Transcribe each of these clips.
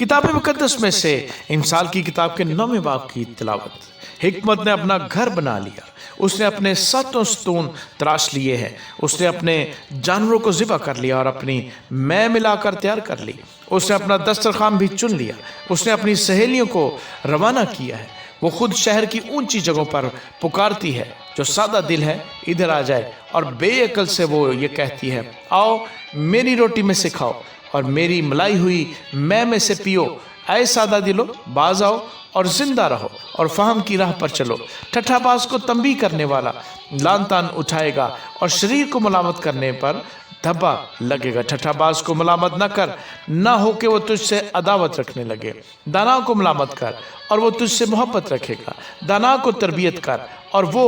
किताब मुकद्दस में से इमसाल की किताब के 9वें बाब की तिलावत। हिकमत ने अपना घर बना लिया, उसने अपने 7 स्तून तराश लिए हैं, उसने अपने जानवरों को ज़िबा कर लिया और अपनी मैं मिलाकर तैयार कर ली। उसने अपना दस्तरखान भी चुन लिया, उसने अपनी सहेलियों को रवाना किया है। वो खुद शहर की ऊंची जगहों पर पुकारती है, जो सादा दिल है इधर आ जाए, और बेअकल से वो ये कहती है, आओ मेरी रोटी में से खाओ और मेरी मलाई हुई मैं में से पियो। ऐ सादा दिलो, बाज आओ और जिंदा रहो और फहम की राह पर चलो। ठट्ठाबाज को तंबी करने वाला लान तान उठाएगा और शरीर को मलामत करने पर धब्बा लगेगा। ठट्ठाबाज को मलामत न कर, ना हो कि वो तुझसे अदावत रखने लगे। दाना को मलामत कर और वो तुझसे मोहब्बत रखेगा। दाना को तरबियत कर और वो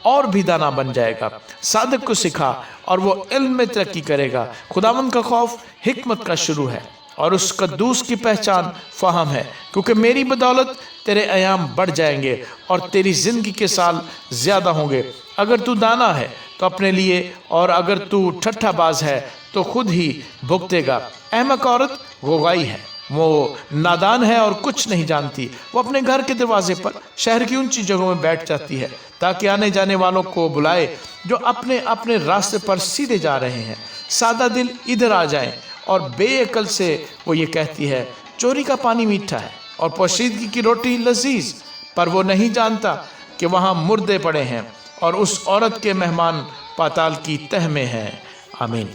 और भी दाना बन जाएगा। सादक को सिखा और वो इल्म में तरक्की करेगा। खुदावंद का खौफ हिकमत का शुरू है और उस कद्दूस की पहचान फहम है, क्योंकि मेरी बदौलत तेरे अयाम बढ़ जाएंगे और तेरी ज़िंदगी के साल ज़्यादा होंगे। अगर तू दाना है तो अपने लिए, और अगर तू ठट्ठाबाज है तो खुद ही भुगतेगा। अहमक औरत गोगाई है, वो नादान है और कुछ नहीं जानती। वो अपने घर के दरवाजे पर शहर की ऊंची जगहों में बैठ जाती है, ताकि आने जाने वालों को बुलाए जो अपने अपने रास्ते पर सीधे जा रहे हैं। सादा दिल इधर आ जाएं, और बेअकल से वो ये कहती है, चोरी का पानी मीठा है और पोशीदगी की रोटी लजीज, पर वो नहीं जानता कि वहाँ मुर्दे पड़े हैं और उस औरत के मेहमान पाताल की तह में हैं। आमीन।